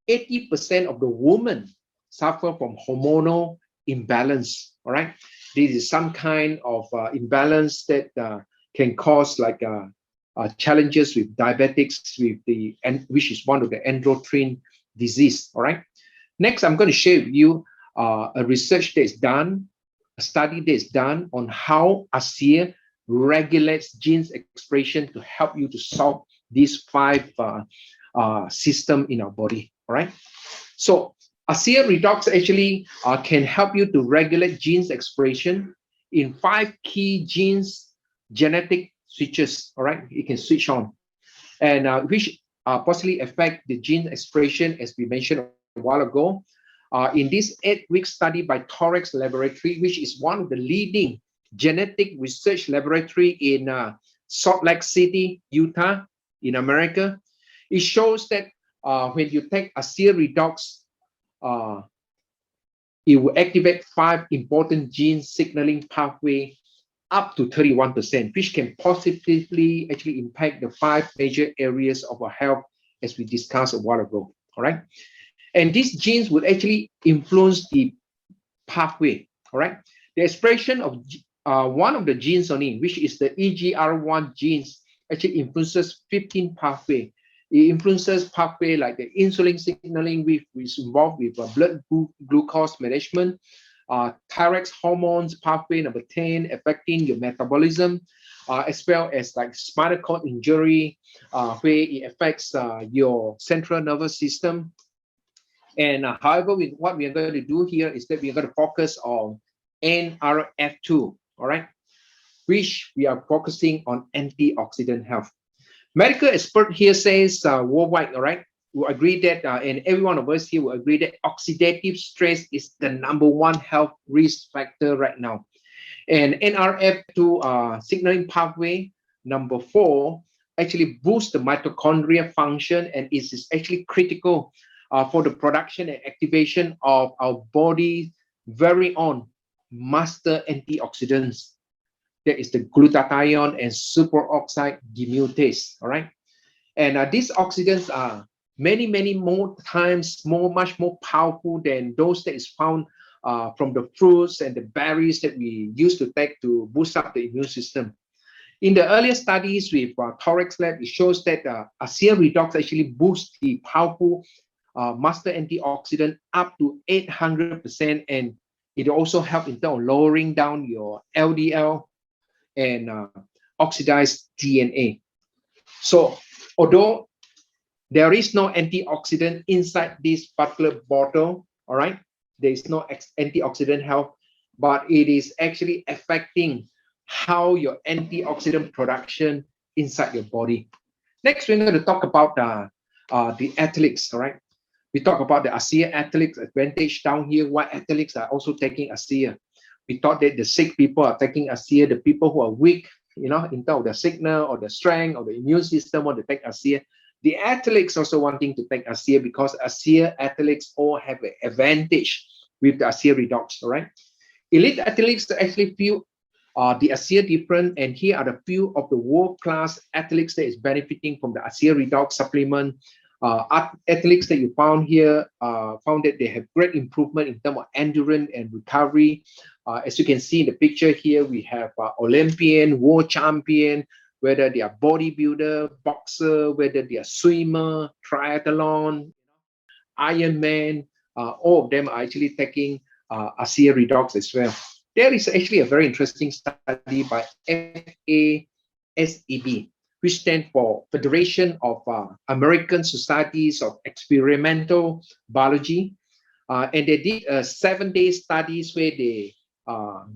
80% of the women suffer from hormonal imbalance, all right. This is some kind of imbalance that can cause like challenges with diabetics, which is one of the endocrine disease, all right. Next, I'm going to share with you a research that is done, a study that is done on how Asea regulates genes expression to help you to solve these 5 system in our body, all right. So Asea redox actually can help you to regulate genes expression in 5 key genes genetic switches, all right, you can switch on, and which possibly affect the gene expression, as we mentioned a while ago. In this 8-week study by Thorax Laboratory, which is one of the leading genetic research laboratory in Salt Lake City, Utah, in America, it shows that when you take Asea redox, it will activate 5 important gene signaling pathway up to 31%, which can positively actually impact the 5 major areas of our health, as we discussed a while ago, all right? And these genes would actually influence the pathway, all right? The expression of one of the genes only, which is the EGR1 genes, actually influences 15 pathway. It influences pathway like the insulin signaling, which is involved with blood glucose management, thyroid hormones pathway number 10, affecting your metabolism, as well as like spinal cord injury, where it affects your central nervous system. And however, what we are going to do here is that we are going to focus on NRF2, all right, which we are focusing on antioxidant health. Medical expert here says worldwide, all right, will agree that, and every one of us here will agree that oxidative stress is the #1 health risk factor right now. And NRF2 signaling pathway number 4 actually boosts the mitochondria function, and it is actually critical for the production and activation of our body's very own master antioxidants. That is the glutathione and superoxide dismutase, all right? And these oxidants are many more times much more powerful than those that is found from the fruits and the berries that we used to take to boost up the immune system. In the earlier studies with Thorax Lab, it shows that Asea redox actually boosts the powerful master antioxidant up to 800%, and it also helps in terms of lowering down your LDL and oxidized DNA. So although there is no antioxidant inside this particular bottle, all right, there is no antioxidant health, but it is actually affecting how your antioxidant production inside your body. Next, we're going to talk about the athletes, all right? We talk about the Asea athletes advantage down here, why athletes are also taking Asea. We thought that the sick people are taking Asea, the people who are weak, you know, in terms of the signal or the strength or the immune system want to take Asea. The athletes also wanting to take Asea because Asea athletes all have an advantage with the Asea redox, all right? Elite athletes actually feel the Asea different, and here are the few of the world-class athletes that is benefiting from the Asea redox supplement. Athletes that you found here found that they have great improvement in terms of endurance and recovery. As you can see in the picture here, we have Olympian, world champion, whether they are bodybuilder, boxer, whether they are swimmer, triathlon, Iron Man, all of them are actually taking Asea Redox as well. There is actually a very interesting study by FASEB, which stands for Federation of American Societies of Experimental Biology. And they did 7-day studies where they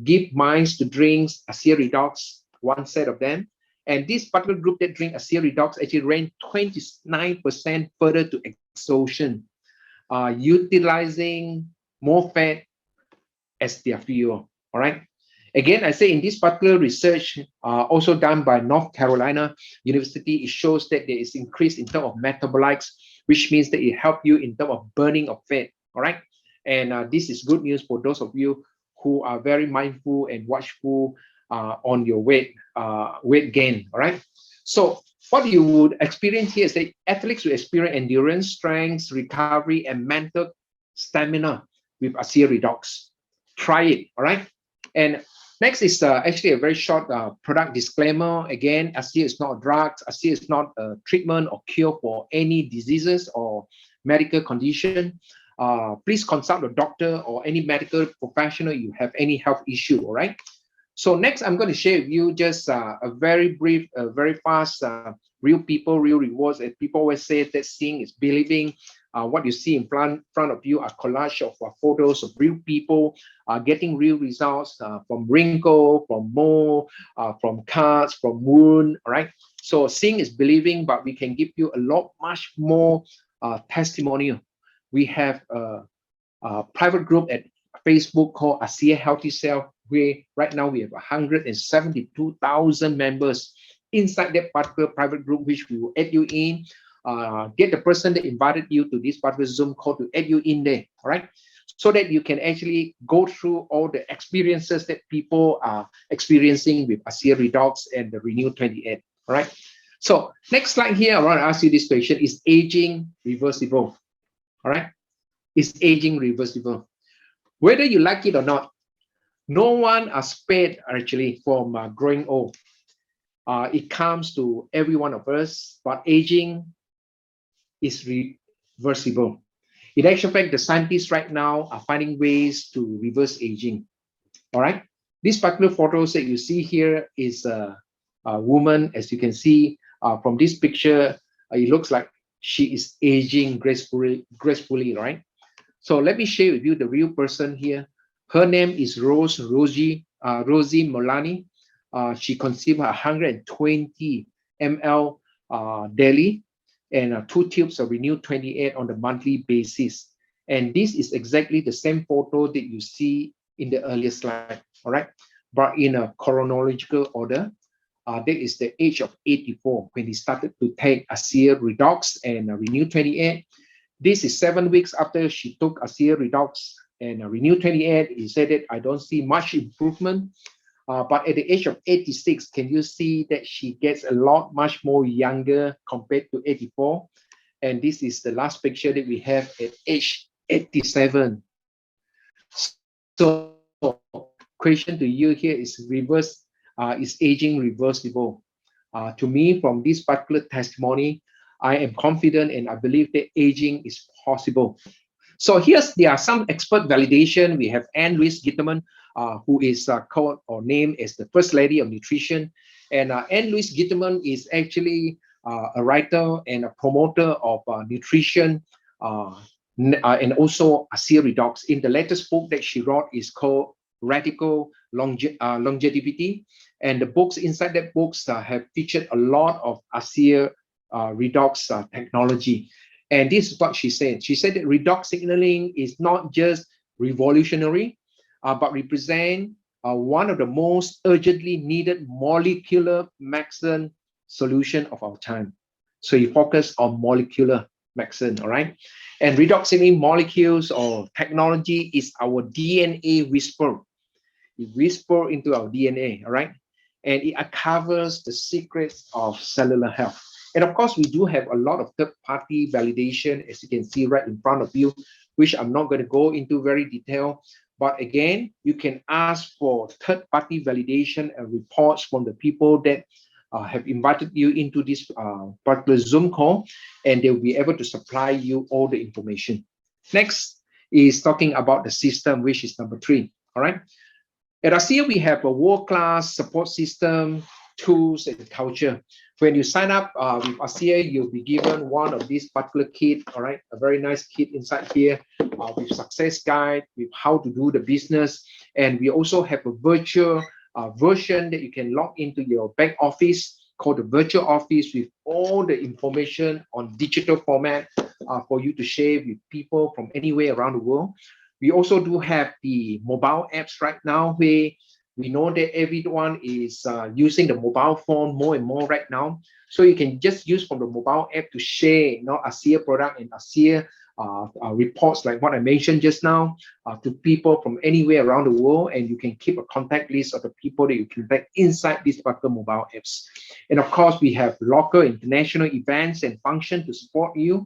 give mice to drink Asea Redox, one set of them. And this particular group that drink Asea Redox actually ran 29% further to exhaustion, utilizing more fat as their fuel. All right. Again, I say in this particular research, also done by North Carolina University, it shows that there is increase in terms of metabolites, which means that it helps you in terms of burning of fat. All right. And this is good news for those of you who are very mindful and watchful on your weight gain. All right. So what you would experience here is that athletes will experience endurance, strength, recovery, and mental stamina with Asea Redox. Try it. All right. And next is actually a very short product disclaimer. Again, Asea is not a drug. Asea is not a treatment or cure for any diseases or medical condition. Please consult a doctor or any medical professional if you have any health issue. All right. So next, I'm going to share with you just a very brief, very fast, real people, real rewards. And people always say that seeing is believing. What you see in front of you are collage of photos of real people getting real results from wrinkle, from mole, from cuts, from wound. All right. So seeing is believing, but we can give you a lot, much more testimonial. We have a private group at Facebook called Asea Healthy Self, where right now we have 172,000 members inside that particular private group, which we will add you in. Get the person that invited you to this particular Zoom call to add you in there, all right? So that you can actually go through all the experiences that people are experiencing with Asea Redox and the Renew 28, all right? So next slide here, I want to ask you this question: is aging reversible? All right? Is aging reversible? Whether you like it or not, no one is spared actually from growing old. It comes to every one of us, but aging is reversible. In actual fact, the scientists right now are finding ways to reverse aging. All right. This particular photos that you see here is a woman, as you can see from this picture. It looks like she is aging gracefully, right? So let me share with you the real person here. Her name is Rosie Molani. She consumed 120 ml daily and 2 tubes of Renew 28 on the monthly basis. And this is exactly the same photo that you see in the earlier slide, all right? But in a chronological order, that is the age of 84 when he started to take Asea Redox and Renew 28. This is 7 weeks after she took Asea Redox and Renew 28. He said that I don't see much improvement. But at the age of 86, can you see that she gets a lot much more younger compared to 84? And this is the last picture that we have at age 87. So question to you here is is aging reversible? To me, from this particular testimony, I am confident and I believe that aging is possible. So there are some expert validation. We have Anne Louise Gitterman, who is called or named as the First Lady of Nutrition. And Anne Louise Gitterman is actually a writer and a promoter of nutrition and also Asea Redox. In the latest book that she wrote is called Radical Longevity. And the books inside that books have featured a lot of Asea Redox technology. And this is what she said. She said that redox signaling is not just revolutionary, but represent one of the most urgently needed molecular medicine solution of our time. So you focus on molecular medicine, all right? And redox signaling molecules or technology is our DNA whisper. It whispers into our DNA, all right? And it uncovers the secrets of cellular health. And of course, we do have a lot of third-party validation, as you can see right in front of you, which I'm not going to go into very detail. But again, you can ask for third-party validation and reports from the people that have invited you into this particular Zoom call, and they'll be able to supply you all the information. Next is talking about the system, which is number 3. All right. At Asea, we have a world-class support system, tools, and culture. When you sign up with Asea, you'll be given one of these particular kit, all right, a very nice kit inside here with success guide, with how to do the business. And we also have a virtual version that you can log into your back office called the virtual office with all the information on digital format for you to share with people from anywhere around the world. We also do have the mobile apps right now, where we know that everyone is using the mobile phone more and more right now. So you can just use from the mobile app to share, Asea product and Asea reports like what I mentioned just now to people from anywhere around the world, and you can keep a contact list of the people that you contact inside these particular mobile apps. And of course, we have local international events and functions to support you.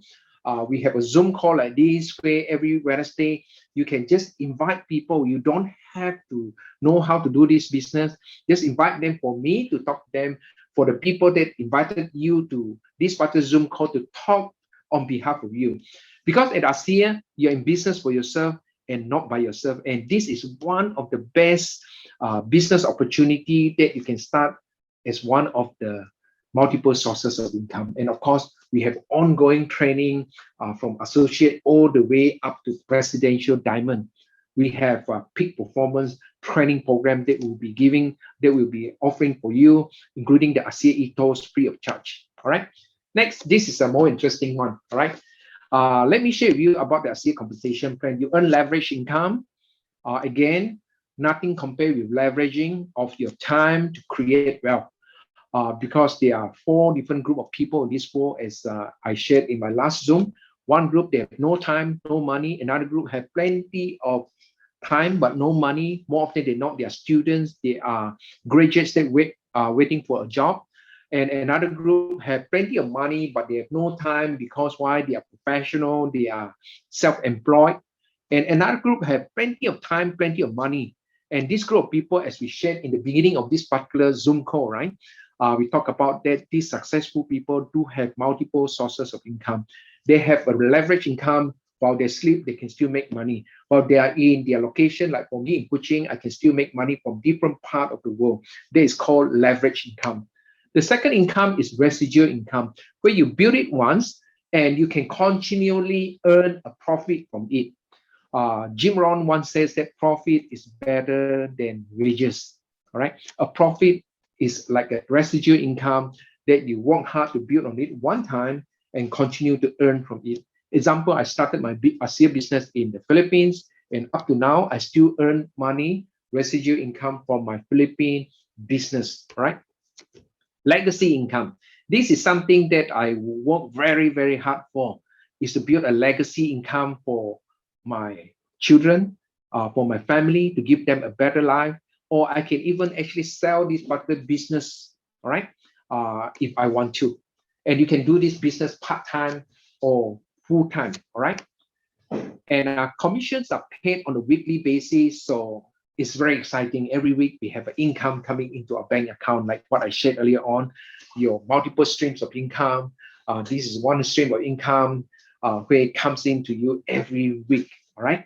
We have a Zoom call like this where every Wednesday you can just invite people. You don't have to know how to do this business. Just invite them for me to talk to them, for the people that invited you to this particular Zoom call to talk on behalf of you. Because at Asea, you're in business for yourself and not by yourself. And this is one of the best business opportunity that you can start as one of the multiple sources of income. And of course, we have ongoing training from associate all the way up to presidential diamond. We have a peak performance training program that we'll be offering for you, including the Asea ethos free of charge. All right. Next, this is a more interesting one. All right. Let me share with you about the Asea compensation plan. You earn leverage income. Again, nothing compared with leveraging of your time to create wealth. Because there are 4 different group of people in this world, as I shared in my last Zoom. One group, they have no time, no money. Another group have plenty of time but no money. More often than not, they are students, they are graduates that waiting for a job. And another group have plenty of money, but they have no time because why? They are professional, they are self-employed. And another group have plenty of time, plenty of money. And this group of people, as we shared in the beginning of this particular Zoom call, right? We talk about that these successful people do have multiple sources of income. They have a leverage income. While they sleep, they can still make money. While they are in their location, like for me in Kuching, I can still make money from different parts of the world. That is called leverage income. The second income is residual income, where you build it once and you can continually earn a profit from it. Jim Rohn once says that profit is better than wages. All right, a profit is like a residual income that you work hard to build on it one time and continue to earn from it. Example, I started my Asea business in the Philippines, and up to now, I still earn money, residual income from my Philippine business, right? Legacy income. This is something that I work very, very hard for, is to build a legacy income for my children, for my family, to give them a better life. Or I can even actually sell this particular business, all right, if I want to. And you can do this business part-time or full-time, all right? And commissions are paid on a weekly basis, so it's very exciting. Every week we have an income coming into our bank account, like what I shared earlier on, your multiple streams of income. This is one stream of income where it comes into you every week, all right?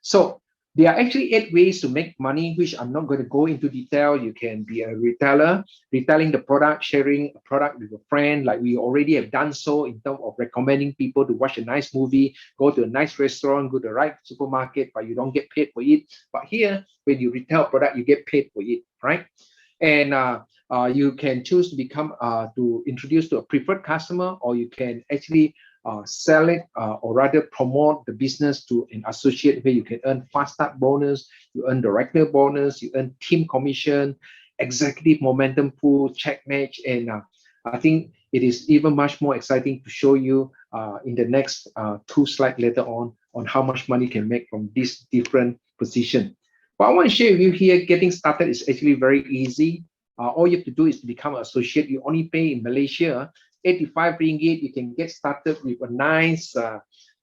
So there are actually 8 ways to make money, which I'm not going to go into detail. You can be a retailer, retailing the product, sharing a product with a friend, like we already have done so in terms of recommending people to watch a nice movie, go to a nice restaurant, go to the right supermarket, but you don't get paid for it. But here, when you retail a product, you get paid for it, right? And you can choose to become, to introduce to a preferred customer, or you can actually sell it or rather promote the business to an associate, where you can earn fast start bonus, you earn director bonus, you earn team commission, executive momentum pool, check match. And I think it is even much more exciting to show you in the next 2 slides later on how much money you can make from this different position. What I want to share with you here, getting started is actually very easy. All you have to do is to become an associate. You only pay in Malaysia 85 ringgit. You can get started with a nice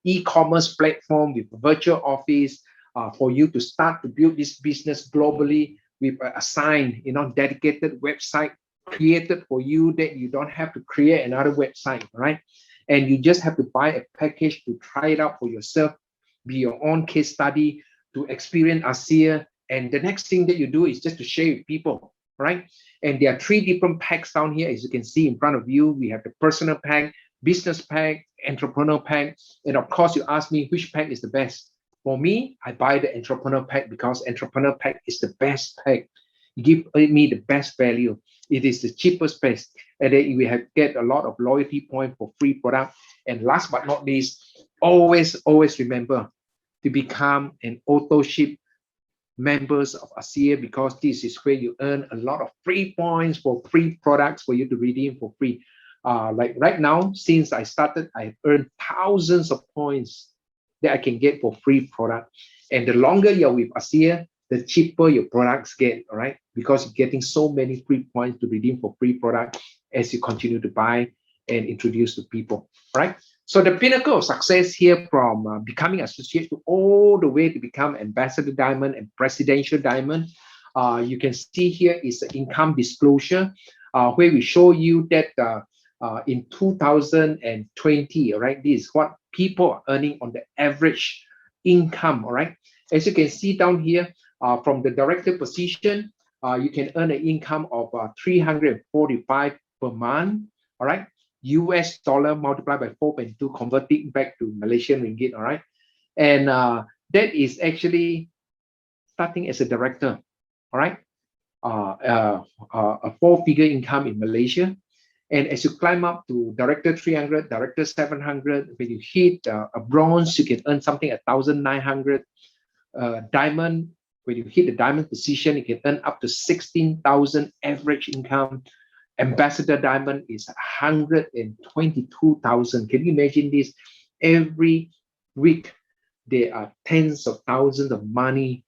e-commerce platform with a virtual office for you to start to build this business globally with a assigned, dedicated website created for you that you don't have to create another website, right? And you just have to buy a package to try it out for yourself, be your own case study to experience Asea. And the next thing that you do is just to share with people, right? And there are 3 different packs down here, as you can see in front of you. We have the personal pack, business pack, entrepreneur pack, and of course, you ask me which pack is the best. For me, I buy the entrepreneur pack because entrepreneur pack is the best pack. Give me the best value. It is the cheapest price, and then we have get a lot of loyalty point for free product. And last but not least, always remember to become an auto ship members of Asea, because this is where you earn a lot of free points for free products for you to redeem for free. Like right now, since I started, I've earned thousands of points that I can get for free product. And the longer you're with Asea, the cheaper your products get, all right? Because you're getting so many free points to redeem for free product as you continue to buy and introduce to people, right? So the pinnacle of success here, from becoming associate to all the way to become ambassador diamond and presidential diamond, you can see here is the income disclosure, where we show you that in 2020, all right, this is what people are earning on the average income, all right? As you can see down here, from the director position, you can earn an income of 345 per month, all right? US dollar multiplied by 4.2, converting back to Malaysian ringgit, all right? And that is actually starting as a director, all right? A 4-figure income in Malaysia. And as you climb up to director 300, director 700, when you hit a bronze, you can earn something 1,900. Diamond, when you hit the diamond position, you can earn up to 16,000 average income. Ambassador diamond is 122,000. Can you imagine this? Every week, there are tens of thousands of money.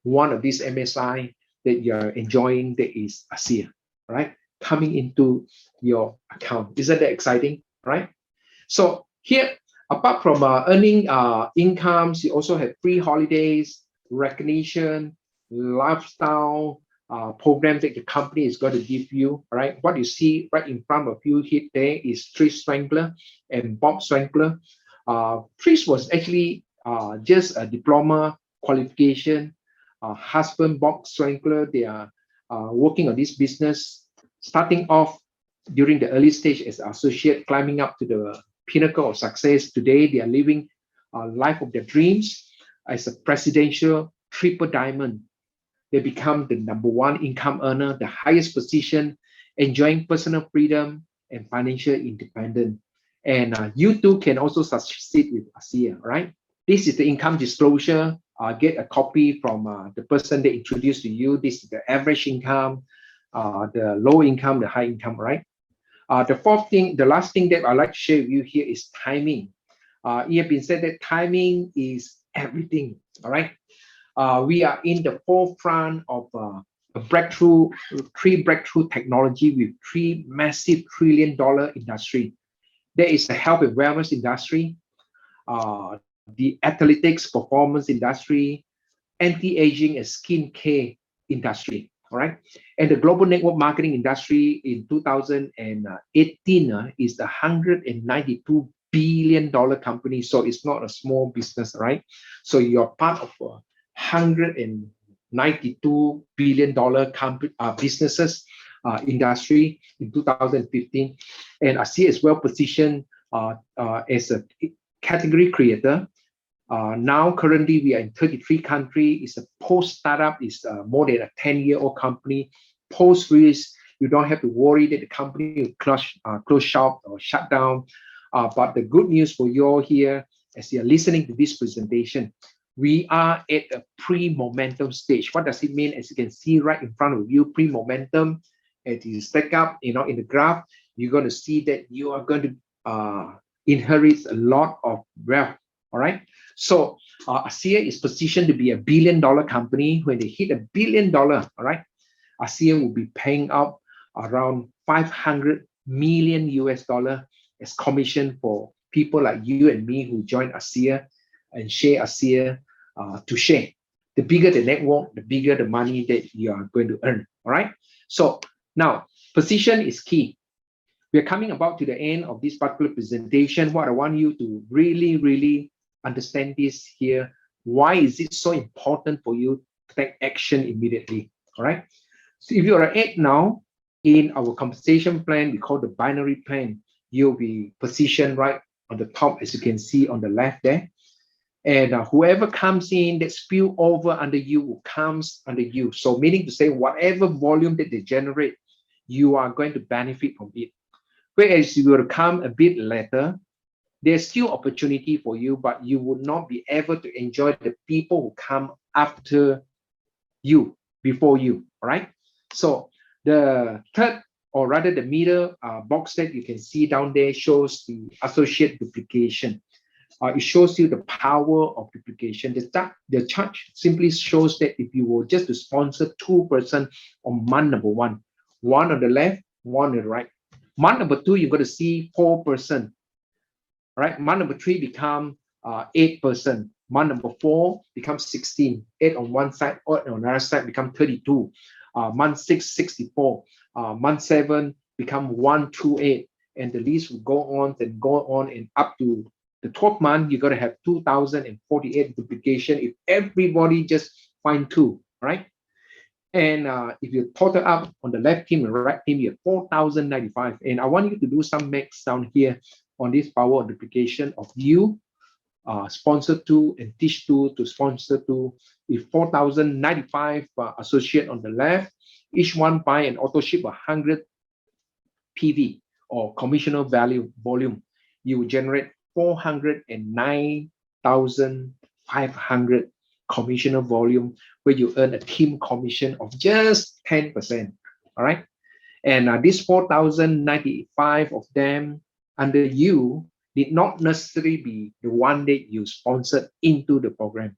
One of these MSI that you're enjoying, that is Asea, right? Coming into your account. Isn't that exciting, right? So here, apart from earning incomes, you also have free holidays, recognition, lifestyle programs that the company is going to give you, right? What you see right in front of you here there is Trish Strangler and Bob Strangler. Trish was actually just a diploma qualification. Husband Bob Strangler, they are working on this business, starting off during the early stage as associate, climbing up to the pinnacle of success. Today, they are living a life of their dreams as a presidential triple diamond. They become the #1 income earner, the highest position, enjoying personal freedom and financial independence. And you too can also succeed with Asea, right? This is the income disclosure. Get a copy from the person they introduced to you. This is the average income, the low income, the high income, right? The last thing that I'd like to share with you here is timing. It has been said that timing is everything, all right? We are in the forefront of a breakthrough, 3 breakthrough technology with 3 massive trillion-dollar industry. There is the health and wellness industry, the athletics performance industry, anti-aging and skincare industry, all right? And the global network marketing industry in 2018 is the $192 billion company. So it's not a small business, right? So you're part of $192 billion businesses industry in 2015. And Asea is well positioned as a category creator. Now, currently, we are in 33 countries. It's a post-startup. It's more than a 10-year-old company. Post-release, you don't have to worry that the company will close shop or shut down. But the good news for you all here, as you're listening to this presentation, we are at a pre-momentum stage. What does it mean? As you can see right in front of you, pre-momentum, as you stack up, in the graph, you're going to see that you are going to inherit a lot of wealth. All right. So Asea is positioned to be a $1 billion company. When they hit $1 billion, all right, Asea will be paying out around 500 million US dollar as commission for people like you and me who join Asea and share Asea to share. The bigger the network, the bigger the money that you are going to earn. All right. So now Position is key. We are coming about to the end of this particular presentation. What I want you to really understand this here. Why is it so important for you to take action immediately? All right. So if you are at now in our compensation plan, we call the binary plan, you'll be positioned right on the top, as you can see on the left there. And whoever comes in that spill over under you comes under you. So meaning to say, whatever volume that they generate, you are going to benefit from it. Whereas you will come a bit later, there's still opportunity for you, but you will not be able to enjoy the people who come after you, before you, all right? So the third, or rather the middle box that you can see down there shows the associate duplication. It shows you the power of duplication. The chart simply shows that if you were just to sponsor 2% on month number one on the left, one on the right. Month number two, you're going to see 4%. Right? Month number three become 8%. Month number four becomes 16. 8 on one side, or on another side become 32. Month 6, 64. Month 7 become 128. And the list will go on and go on, and up to the 12th month, you're going to have 2,048 duplication if everybody just find 2, right? And if you total up on the left team and right team, you have 4,095. And I want you to do some max down here on this power of duplication of you, sponsor 2 and teach 2 to sponsor 2. With 4,095 associate on the left, each one buy and auto ship 100 PV or commissioner value volume, you will generate 409,500 commissioner volume, where you earn a team commission of just 10%. All right. And this 4,095 of them under you did not necessarily be the one that you sponsored into the program.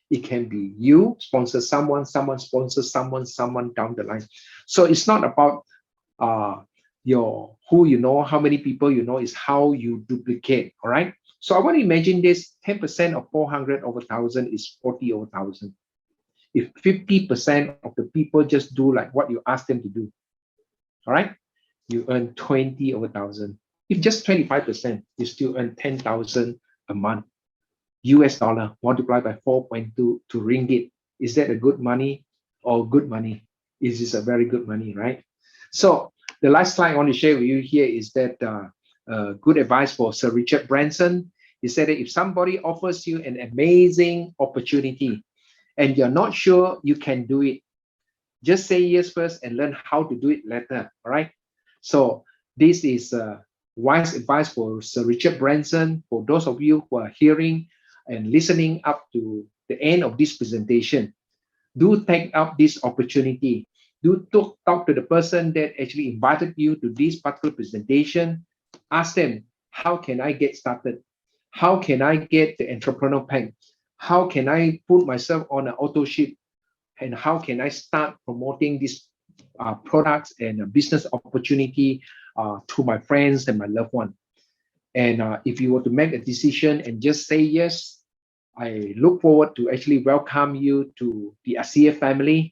It can be you sponsor someone, someone sponsor someone down the line. So it's not about your who you know, how many people you know, is how you duplicate. All right. So I want to imagine this: 10% of 400 over 1,000 is 40 over 1,000. If 50% of the people just do like what you ask them to do, all right, you earn 20 over 1,000. If just 25%, you still earn 10,000 a month. US dollar multiplied by 4.2 to ringgit. Is that a good money or good money? Is this a very good money, right? So the last slide I want to share with you here is that good advice for Sir Richard Branson. He said that if somebody offers you an amazing opportunity and you're not sure you can do it, just say yes first and learn how to do it later. All right. So this is wise advice for Sir Richard Branson. For those of you who are hearing and listening up to the end of this presentation, do take up this opportunity. Do talk to the person that actually invited you to this particular presentation. Ask them, how can I get started? How can I get the entrepreneur pack? How can I put myself on an auto ship? And how can I start promoting these products and business opportunity to my friends and my loved one? And if you were to make a decision and just say yes, I look forward to actually welcome you to the Asea family.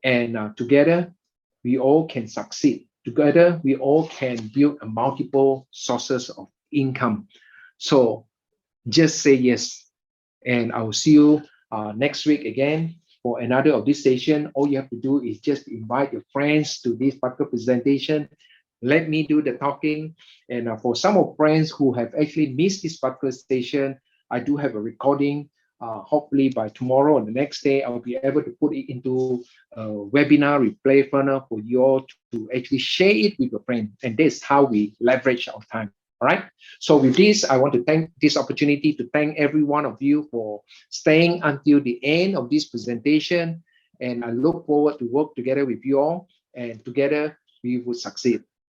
And together, we all can succeed. Together, we all can build a multiple sources of income. So just say yes. And I will see you next week again for another of this session. All you have to do is just invite your friends to this particular presentation. Let me do the talking. And for some of friends who have actually missed this particular session, I do have a recording. Hopefully by tomorrow or the next day, I'll be able to put it into a webinar replay funnel for you all to actually share it with your friends. And this is how we leverage our time. All right. So with this, I want to thank this opportunity to thank every one of you for staying until the end of this presentation. And I look forward to work together with you all, and together we will succeed.